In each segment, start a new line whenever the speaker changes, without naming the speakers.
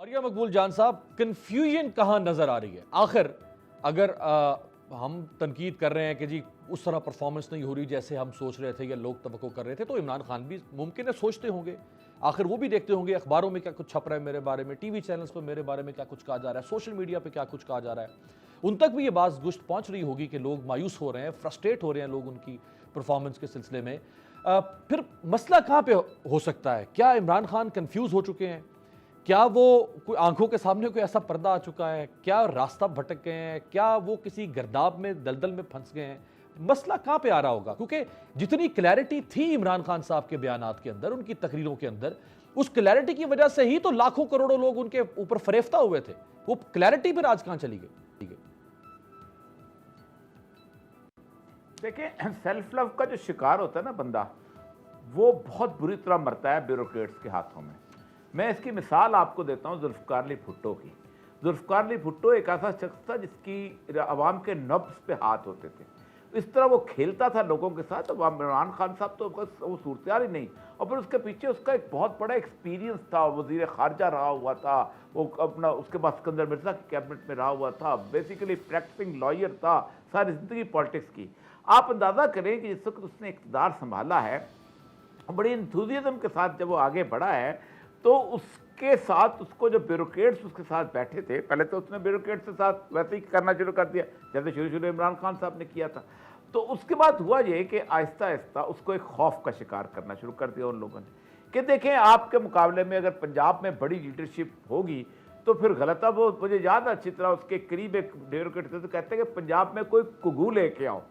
आर्या मकबूल जान साहब, कंफ्यूजन कहाँ नजर आ रही है? आखिर अगर हम तनकीद कर रहे हैं कि जी उस तरह परफॉर्मेंस नहीं हो रही जैसे हम सोच रहे थे या लोग तवक्को कर रहे थे, तो इमरान खान भी मुमकिन है सोचते होंगे, आखिर वो भी देखते होंगे अखबारों में क्या कुछ छप रहा है मेरे बारे में, टीवी चैनल्स पर मेरे बारे में क्या कुछ कहा जा रहा है, सोशल मीडिया पे क्या कुछ कहा जा रहा है। उन तक भी ये बात गुश्त पहुंच रही होगी कि लोग मायूस हो रहे हैं, फ्रस्ट्रेट हो रहे हैं लोग उनकी परफॉर्मेंस के सिलसिले में। फिर मसला कहाँ पे हो सकता है? क्या इमरान खान कंफ्यूज हो चुके हैं? क्या वो कोई आंखों के सामने कोई ऐसा पर्दा आ चुका है? क्या रास्ता भटक गए हैं? क्या वो किसी गर्दाब में दलदल में फंस गए हैं? मसला कहाँ पे आ रहा होगा? क्योंकि जितनी क्लैरिटी थी इमरान खान साहब के बयानात के अंदर, उनकी तकरीरों के अंदर, उस क्लैरिटी की वजह से ही तो लाखों करोड़ों लोग उनके ऊपर फरेफ्ता हुए थे। वो क्लैरिटी फिर आज कहाँ चली गई?
देखिए, सेल्फ लव का जो शिकार होता है ना बंदा, वो बहुत बुरी तरह मरता है ब्यूरोक्रेट्स के हाथों में। मैं इसकी मिसाल आपको देता हूँ जुल्फ़िकार अली भुट्टो की। जुल्फ़िकार अली भुट्टो एक ऐसा शख्स था जिसकी आवाम के नब्ज़ पे हाथ होते थे। इस तरह वो खेलता था लोगों के साथ। तो इमरान खान साहब तो बस वो सूरत ही नहीं, और फिर उसके पीछे उसका एक बहुत बड़ा एक्सपीरियंस था। वज़ीर ख़ारजा रहा हुआ था वो, अपना उसके बाद सिकंदर मिर्ज़ा की कैबिनेट में रहा हुआ था, बेसिकली प्रैक्टिसिंग लॉयर था, सारी ज़िंदगी पॉलिटिक्स की। आप अंदाज़ा करें कि जिस वक्त उसने इक़्तिदार संभाला है, बड़ी इंथुजियाज्म के साथ जब वो आगे बढ़ा है, तो उसके साथ उसको जो ब्यूरोक्रेट्स उसके साथ बैठे थे, पहले तो उसने ब्यूरोक्रेट्स के साथ वैसे ही करना शुरू कर दिया जैसे शुरू इमरान खान साहब ने किया था। तो उसके बाद हुआ ये कि आहिस्ता आहिस्ता उसको एक खौफ का शिकार करना शुरू कर दिया उन लोगों ने कि देखें, आपके मुकाबले में अगर पंजाब में बड़ी लीडरशिप होगी तो फिर गलत। अब वो मुझे याद है अच्छी तरह, उसके करीब एक ब्यूरोक्रेट थे तो कहते हैं कि पंजाब में कोई कुगू लेके आओ।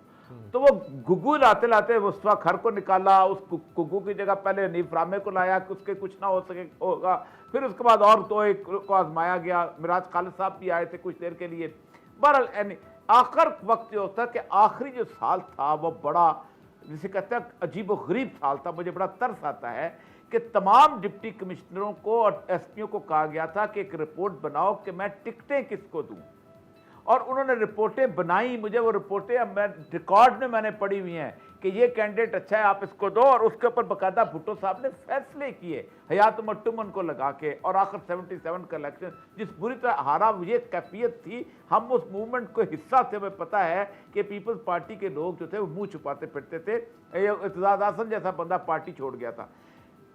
तो वो गुग्गू लाते लाते मुस्तफा खर को निकाला, उस गुग्गू की जगह पहले हनीफ रामे को लाया कि उसके कुछ ना हो सके होगा। फिर उसके बाद और तो एक को आजमाया गया, मिराज खालिद साहब भी आए थे कुछ देर के लिए। बहरहाल आखिर वक्त जो होता है कि आखिरी जो साल था वो बड़ा, जिसे कहते हैं अजीब व गरीब साल था। मुझे बड़ा तरस आता है कि तमाम डिप्टी कमिश्नरों को और एसपीओ को कहा गया था कि एक रिपोर्ट बनाओ कि मैं टिकटें किसको दूँ, और उन्होंने रिपोर्टें बनाई। मुझे वो रिपोर्टें अब मैं रिकॉर्ड में मैंने पढ़ी हुई हैं कि ये कैंडिडेट अच्छा है, आप इसको दो, और उसके ऊपर बाकायदा भुट्टो साहब ने फैसले किए हयात मट्टुमन को लगा के। और आखिर 77 का इलेक्शन जिस बुरी तरह हारा, ये कैफियत थी। हम उस मूवमेंट को हिस्सा थे, हमें पता है कि पीपल्स पार्टी के लोग जो थे वो मुंह छुपाते फिरते थे। इत्तेजाद हसन जैसा बंदा पार्टी छोड़ गया था,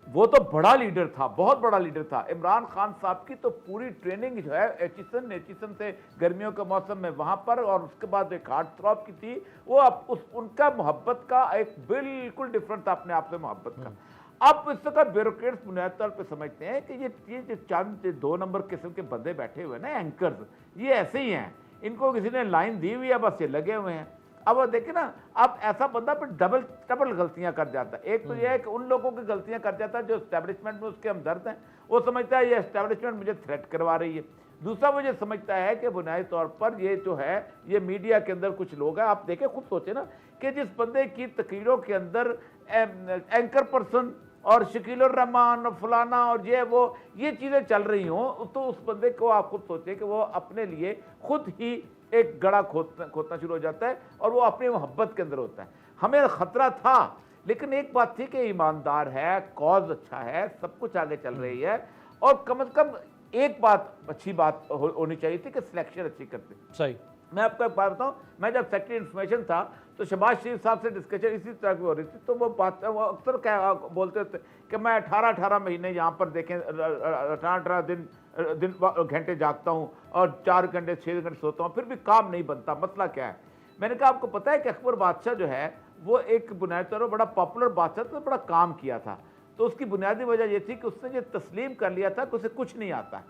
वो तो बड़ा लीडर था, बहुत बड़ा लीडर था। इमरान खान साहब की तो पूरी ट्रेनिंग जो है एचिसन से गर्मियों के मौसम में वहाँ पर, और उसके बाद एक हार्ट थ्रॉप की थी वो। अब उनका मोहब्बत का एक बिल्कुल डिफरेंट था अपने आप से मोहब्बत का। अब इस तरह ब्यूरोक्रेट्स बुनियादी तौर पर समझते हैं कि ये जो चंद 2 नंबर किस्म के बंदे बैठे हुए ना, एंकर्स, ये ऐसे ही हैं, इनको किसी ने लाइन दी हुई है, बस ये लगे हुए हैं। अब देखिए ना, अब ऐसा बंदा फिर डबल गलतियां कर जाता है। एक तो यह है कि उन लोगों की गलतियां कर जाता है जो एस्टेब्लिशमेंट में उसके हमदर्द हैं, वो समझता है ये एस्टेब्लिशमेंट मुझे थ्रेट करवा रही है। दूसरा वो ये समझता है कि बुनियादी तौर पर ये जो है ये मीडिया के अंदर कुछ लोग हैं। आप देखें, खुद सोचे ना कि जिस बंदे की तकरीरों के अंदर एंकर पर्सन और शकील उर रहमान और फलाना और ये चीज़ें चल रही हों, तो उस बंदे को आप खुद सोचें कि वो अपने लिए खुद ही एक गड़ा खोदना शुरू हो जाता है, और वो अपनी मोहब्बत के अंदर होता है। हमें खतरा था, लेकिन एक बात थी कि ईमानदार है, कॉज अच्छा है, सब कुछ आगे चल रही है, और कम से कम एक बात अच्छी बात होनी चाहिए थी कि सिलेक्शन अच्छी करते।
सही।
मैं आपको एक बात बताऊं, मैं जब सेक्रेटरी इन्फॉर्मेशन था तो शहबाज शरीफ साहब से डिस्कशन इसी तरह की हो रही थी। तो वो अक्सर क्या बोलते थे कि मैं 18 महीने यहाँ पर देखें 18 घंटे जागता हूँ और 4 घंटे 6 घंटे सोता हूँ, फिर भी काम नहीं बनता, मसला क्या है? मैंने कहा आपको पता है कि अकबर बादशाह जो है वो एक बुनियादी तौर पर बड़ा पॉपुलर बादशाह था, बड़ा काम किया था। तो उसकी बुनियादी वजह यह थी कि उसने ये तस्लीम कर लिया था कि उसे कुछ नहीं आता।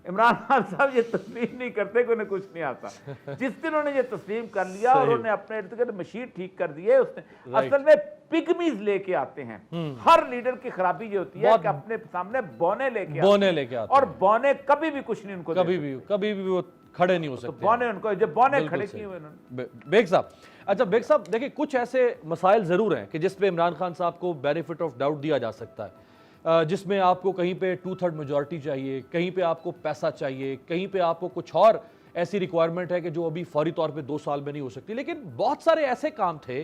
इमरान खान साहब ये तस्लीम नहीं करते कि उन्हें कुछ नहीं आता। जिस दिन उन्होंने ये तस्लीम कर लिया और उन्होंने अपने इर्द गिर्द मशीन ठीक कर दी है, उसने असल में पिगमीज लेके आते हैं। हर लीडर की खराबी ये होती है कि अपने सामने बौने लेके आते हैं, और बौने कभी भी कुछ नहीं उनको,
कभी भी वो खड़े नहीं हो सकते।
तो बौने उनको, जब बौने खड़े किए हुए उन्होंने।
बेग साहब, अच्छा बेग साहब, देखिए कुछ ऐसे मसाइल जरूर हैं कि जिसपे इमरान खान साहब को बेनिफिट ऑफ डाउट दिया जा सकता है, जिसमें आपको कहीं पे 2/3 मेजॉरिटी चाहिए, कहीं पे आपको पैसा चाहिए, कहीं पे आपको कुछ और ऐसी रिक्वायरमेंट है कि जो अभी फौरी तौर पे 2 साल में नहीं हो सकती। लेकिन बहुत सारे ऐसे काम थे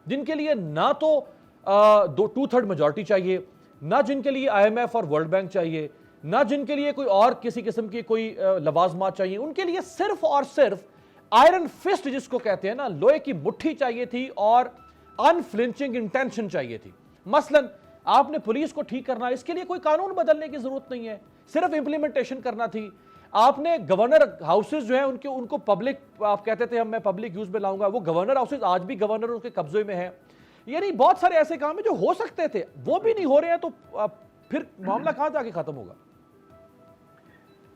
जिनके लिए ना तो 2/3 मेजॉरिटी चाहिए, ना जिनके लिए IMF और वर्ल्ड बैंक चाहिए, ना जिनके लिए कोई और किसी किस्म की कोई लवाजमात चाहिए, उनके लिए सिर्फ और सिर्फ आयरन फिस्ट जिसको कहते हैं ना, लोहे की मुट्ठी चाहिए थी और अनफ्लिंचिंग इंटेंशन चाहिए थी। मसलन आपने पुलिस को ठीक करना, इसके लिए कोई कानून बदलने की जरूरत नहीं है, सिर्फ इंप्लीमेंटेशन करना थी। आपने गवर्नर हाउसेज जो है उनको पब्लिक, आप कहते थे हम मैं पब्लिक यूज में लाऊंगा, वो गवर्नर हाउसेज आज भी गवर्नर उसके कब्जे में है। यानी बहुत सारे ऐसे काम है जो हो सकते थे, वो भी नहीं हो रहे हैं, तो फिर मामला कहां जाके खत्म होगा?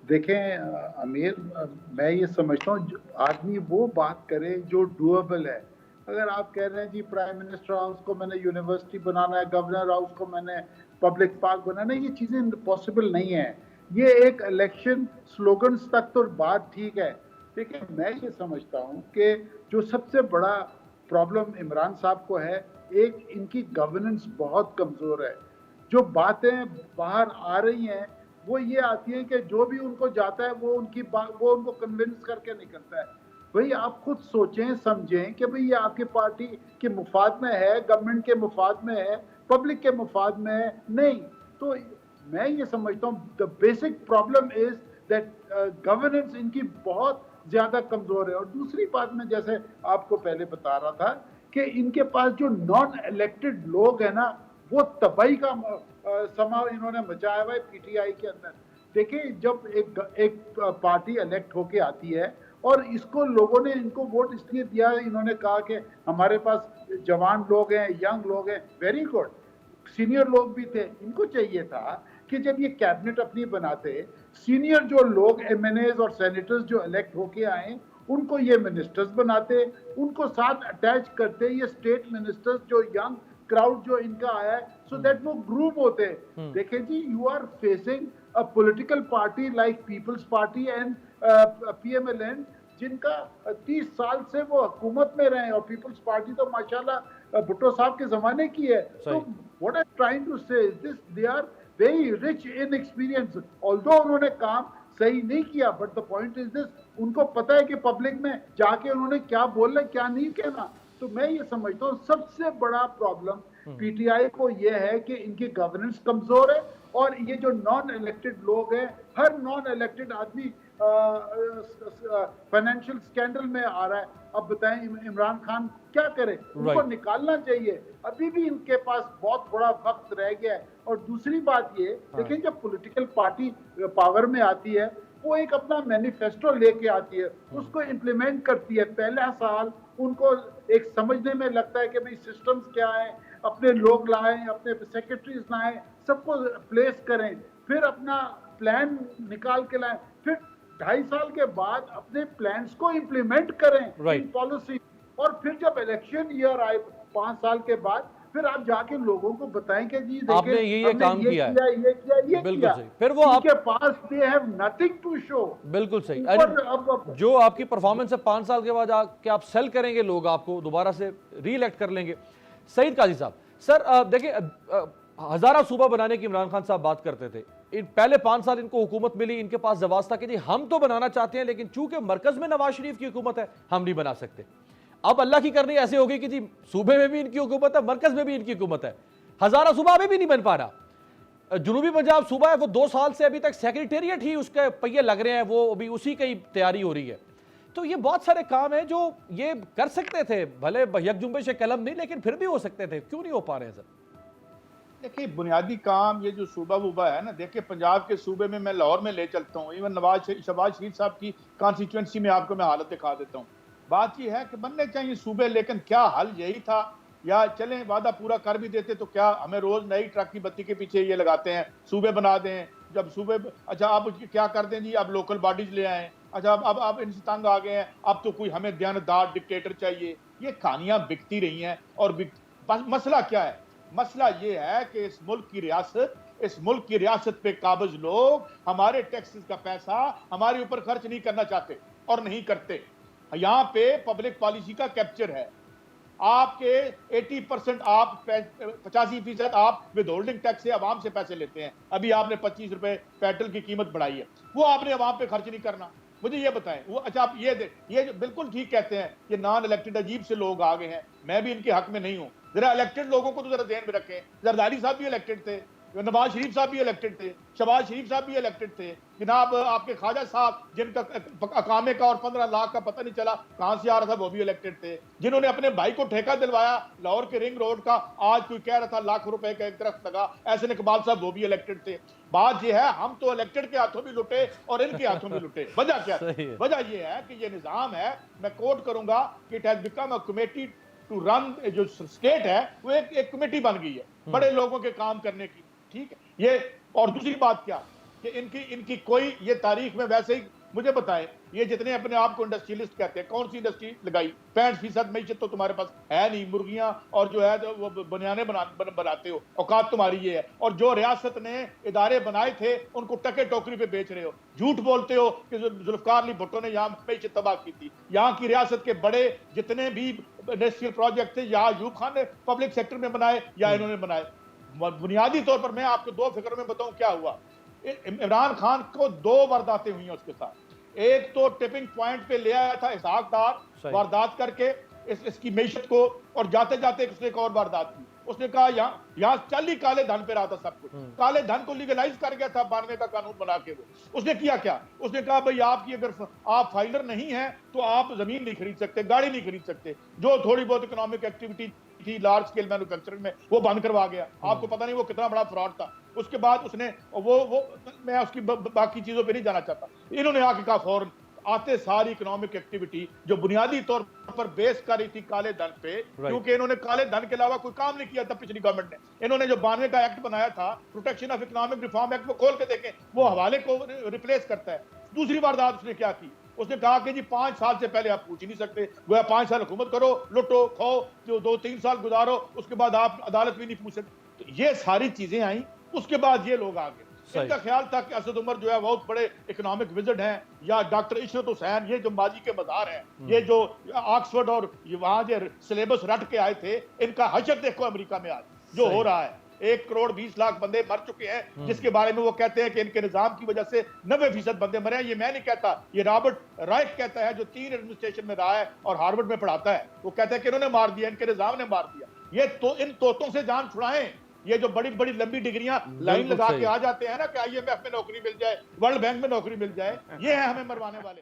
देखें अमीर, मैं ये समझता हूँ आदमी वो बात करे जो डूएबल है। अगर आप कह रहे हैं जी प्राइम मिनिस्टर हाउस को मैंने यूनिवर्सिटी बनाना है, गवर्नर हाउस को मैंने पब्लिक पार्क बनाना है, ये चीज़ें पॉसिबल नहीं है। ये एक इलेक्शन स्लोगन्स तक तो बात ठीक है, लेकिन मैं ये समझता हूँ कि जो सबसे बड़ा प्रॉब्लम इमरान साहब को है, एक इनकी गवर्नेंस बहुत कमज़ोर है। जो बातें बाहर आ रही हैं वो ये आती है कि जो भी उनको जाता है वो उनको कन्विंस करके निकलता है। भाई आप खुद सोचें समझें कि भाई ये आपकी पार्टी के मुफाद में है, गवर्नमेंट के मुफाद में है, पब्लिक के मुफाद में है? नहीं। तो मैं ये समझता हूँ the basic problem is that governance इनकी बहुत ज्यादा कमजोर है। और दूसरी बात मैं जैसे आपको पहले बता रहा था कि इनके पास जो नॉन इलेक्टेड लोग हैं ना, वो तबाही का समा इन्होंने मचाया हुआ है पीटीआई के अंदर। देखिए जब एक पार्टी इलेक्ट होके आती है और इसको लोगों ने इनको वोट इसलिए दिया, इन्होंने कहा कि हमारे पास जवान लोग हैं, यंग लोग हैं, वेरी गुड, सीनियर लोग भी थे। इनको चाहिए था कि जब ये कैबिनेट अपनी बनाते, सीनियर जो लोग एमएनएज और सेनेटर्स जो इलेक्ट होके आए उनको ये मिनिस्टर्स बनाते, उनको साथ अटैच करते ये स्टेट मिनिस्टर्स जो यंग क्राउड जो इनका आया है, सो दैट वो ग्रुप होते। देखें जी, you are facing a political party like people's party and PMLN, जिनका 30 साल से वो हुकूमत में रहे, और पीपल्स पार्टी तो माशाल्लाह भुट्टो साहब के जमाने की है। तो what I am trying to say is this, they are very rich in experience, although उन्होंने काम सही नहीं किया, but the point is this, उनको पता है कि पब्लिक में जाके उन्होंने क्या बोलना क्या नहीं कहना। तो मैं ये समझता हूँ सबसे बड़ा प्रॉब्लम पीटीआई को ये है कि इनकी गवर्नेंस कमजोर है, और ये जो नॉन इलेक्टेड लोग हैं, हर नॉन इलेक्टेड आदमी फाइनेंशियल स्कैंडल में आ रहा है। अब बताएं इमरान खान क्या करे? उनको निकालना चाहिए, अभी भी इनके पास बहुत थोड़ा वक्त रह गया है। और दूसरी बात ये लेकिन जब पॉलिटिकल पार्टी पावर में आती है, वो एक अपना मैनिफेस्टो लेके आती है, उसको इम्प्लीमेंट करती है। पहला साल उनको एक समझने में लगता है कि भाई सिस्टम्स क्या है, अपने लोग लाएं, अपने सेक्रेटरीज लाएं, सबको प्लेस करें, फिर अपना प्लान निकाल के लाएं, फिर 2.5 साल के बाद अपने प्लान्स को इम्प्लीमेंट करें इन पॉलिसी। और फिर जब इलेक्शन ईयर आए 5 साल के बाद, फिर आप जाके लोगों को बताएं कि जी देखिए
आपने ये काम किया है,
ये किया।
बिल्कुल सही। फिर वो
आपके पास they have nothing to show.
बिल्कुल सही। जो आपकी परफॉर्मेंस है 5 साल के बाद आके आप सेल करेंगे, लोग आपको दोबारा से री इलेक्ट कर लेंगे। सईद काजी साहब, सर देखिए, हजारा सूबा बनाने की इमरान खान साहब बात करते थे। इन पहले 5 साल इनको हुकूमत मिली, इनके पास जवाब था कि जी हम तो बनाना चाहते हैं, लेकिन चूंकि मरकज में नवाज शरीफ की हुकूमत है, हम नहीं बना सकते। अब अल्लाह की करनी ऐसे हो गई कि जी सूबे में भी इनकी हुकूमत है, मरकज में भी इनकी हुकूमत है, हजारा सूबा अभी भी नहीं बन पा रहा। जुनूबी पंजाब सूबा है, वो 2 साल से अभी तक सेक्रेटेरिएट ही उसके पहिए लग रहे हैं, वो अभी उसी की तैयारी हो रही है। तो ये बहुत सारे काम हैं जो ये कर सकते थे, भले यकजुम्बे से कलम नहीं, लेकिन फिर भी हो सकते थे, क्यों नहीं हो पा रहे हैं सर?
देखिए बुनियादी काम ये जो सूबा वूबा है ना, देखिए पंजाब के सूबे में मैं लाहौर में ले चलता हूँ, इवन शहबाज शरीफ साहब की कॉन्स्टिट्यूंसी में आपको मैं हालत दिखा देता हूँ। बात ये है कि बनने चाहिए सूबे, लेकिन क्या हल यही था? या चलें वादा पूरा कर भी देते तो क्या हमें रोज नई ट्रक की बत्ती के पीछे ये लगाते हैं, सूबे बना दें। जब सूबे, अच्छा आप क्या कर दें जी, अब लोकल बॉडीज ले आए, अच्छा अब आप इनसे तंग आ गए हैं, अब तो कोई हमें दयानतदार डिक्टेटर चाहिए। ये कहानियां बिकती रही हैं। और मसला क्या है? मसला ये है कि इस मुल्क की रियासत पे काबिज लोग हमारे टैक्सेस का पैसा हमारे ऊपर खर्च नहीं करना चाहते और नहीं करते। यहाँ पे पब्लिक पॉलिसी का कैप्चर है। आपके 80% आप 85% आप विद होल्डिंग टैक्स से आवाम से पैसे लेते हैं। अभी आपने 25 रुपए पेट्रोल की कीमत बढ़ाई है, वो आपने आवाम पे खर्च नहीं करना। मुझे ये बताएं वो, अच्छा आप ये बिल्कुल ठीक कहते हैं, ये नॉन इलेक्टेड अजीब से लोग आ गए हैं, मैं भी इनके हक में नहीं हूं। जरा इलेक्टेड लोगों को तो जरा ध्यान में रखें। जरदारी साहब भी इलेक्टेड थे, नवाज शरीफ साहब भी इलेक्टेड थे, शहबाज शरीफ साहब भी इलेक्टेड थे, जनाब आपके ख्वाजा साहब जिनका अकामे का और 15 लाख का पता नहीं चला कहां से आ रहा था, वो भी इलेक्टेड थे। जिन्होंने अपने भाई को ठेका दिलवाया लाहौर के रिंग रोड का, आज कोई कह रहा था लाखों रुपए का एक दरख्त लगा, ऐसे इकबाल साहब वो भी इलेक्टेड थे। बात यह है हम तो इलेक्टेड के हाथों भी लुटे और इनके हाथों भी लुटे। वजह क्या है? वजह यह है कि ये निजाम है, मैं कोट करूंगा कि it has become a committee to run, जो स्टेट है वो एक कमेटी बन गई है बड़े लोगों के काम करने की। ठीक है ये। और दूसरी बात क्या कि इनकी कोई ये तारीख में वैसे ही मुझे बताएं, ये जितने अपने आप को इंडस्ट्रियलिस्ट कहते हैं, कौन सी इंडस्ट्री लगाई? 65% मीशत तो तुम्हारे पास है नहीं, मुर्गियां और जो है तो वो बनियाने बनाते हो, औकात तुम्हारी ये है। और जो रियासत ने इदारे बनाए थे उनको टके टोकरी पे बेच रहे हो, झूठ बोलते हो कि जुल्फकार अली भुट्टो ने यहाँ मीशत तबाह की थी। यहाँ की रियासत के बड़े जितने भी इंडस्ट्रियल प्रोजेक्ट थे, या अयूब खान ने पब्लिक सेक्टर में बनाए या इन्होंने बनाए। बुनियादी तौर पर मैं आपको दो फिक्र में बताऊं क्या हुआ। इमरान खान को 2 वारदातें हुई हैं उसके साथ। एक तो टिपिंग पॉइंट पे ले आया था इसहाक डार वारदात करके इसकी मैशत को, और जाते जाते उसने एक और वारदात की। उसने कहा यहाँ चल ही काले धन पे रहा था सब कुछ, काले धन को लीगलाइज कर गया था 92 का कानून बना के। वो उसने किया क्या? उसने कहा भाई आपकी अगर आप फाइलर नहीं है तो आप जमीन नहीं खरीद सकते, गाड़ी नहीं खरीद सकते। जो थोड़ी बहुत इकोनॉमिक एक्टिविटी थी लार्ज स्केल मैन्युफैक्चरिंग में, वो बंद करवा गया। आपको पता नहीं वो कितना बड़ा फ्रॉड था। उसके बाद उसने वो मैं उसकी बाकी चीजों पे नहीं जाना चाहता। इन्होंने आके कहा फौरन आते सारी इकोनॉमिक एक्टिविटी जो बुनियादी तौर पर बेस कर रही थी काले धन पे, क्योंकि इन्होंने काले धन के अलावा कोई काम नहीं किया था पिछली गवर्नमेंट ने। इन्होंने जो 92 का एक्ट बनाया था, protection of economic reform act, वो खोल के देखें, वो हवाले को रिप्लेस करता है। दूसरी वारदात उसने क्या की? उसने कहा कि जी 5 साल से पहले आप पूछ ही नहीं सकते, गोया 5 साल हुकूमत करो, लुटो खाओ, जो 2-3 साल गुजारो, उसके बाद आप अदालत भी नहीं पूछ सकते। तो ये सारी चीजें आई, उसके बाद ये लोग आ गए। इनका ख्याल था कि असद उमर जो है बहुत बड़े इकोनॉमिक विजिट हैं, या डॉक्टर इशरत हुसैन, ये जो माजी के मज़ार हैं, ये जो ऑक्सफोर्ड और वहां जो सिलेबस रट के आए थे, इनका हशर देखो अमेरिका में आज जो हो रहा है। 1 करोड़ 20 लाख बंदे मर चुके हैं, जिसके बारे में वो कहते हैं कि इनके निजाम की वजह से 90% बंदे मरे हैं। ये मैं नहीं कहता, ये रॉबर्ट राइट कहता है, जो 3 एडमिनिस्ट्रेशन में रहा है और हार्वर्ड में पढ़ाता है। वो कहता है कि इन्होंने मार दिया, इनके निजाम ने मार दिया। ये तो इन तोतों से जान छुड़ाएं। ये जो बड़ी बड़ी लंबी डिग्रियां लाइन लगा के आ जाते हैं ना कि IMF में नौकरी मिल जाए, वर्ल्ड बैंक में नौकरी मिल जाए, ये है हमें मरवाने वाले।